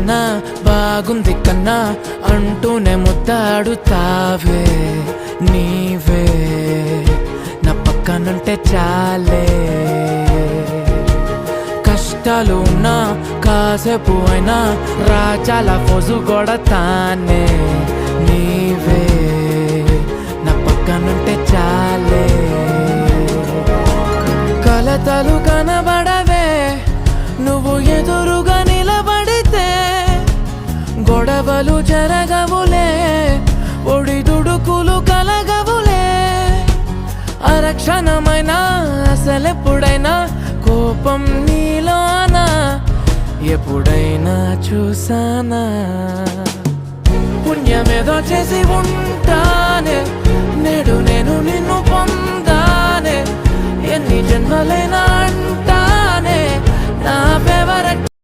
కన్నా బాగుంది కన్నా అంటూనే ముద్దాడుతావే నీవే నా పక్కనుంటే చాలే. కష్టాలు ఉన్నా కాసేపు అయినా రాజాల ఫోజు కొడతానే నీవే నా పక్కనుంటే చాలే. కలతలు కనబడవే నువ్వు ఎదురుగా నిలబడితే, గొడవలు జరగవులే ఒడిదుడుకులు కలగవులే. అరక్షణమైనా అసలెప్పుడైనా కోపం నీలోనా ఎప్పుడైనా చూసానా? పుణ్యమేదో చేసి ఉంటానే నేడు నేను నిన్ను పొందానే. ఎన్ని జన్మలైనా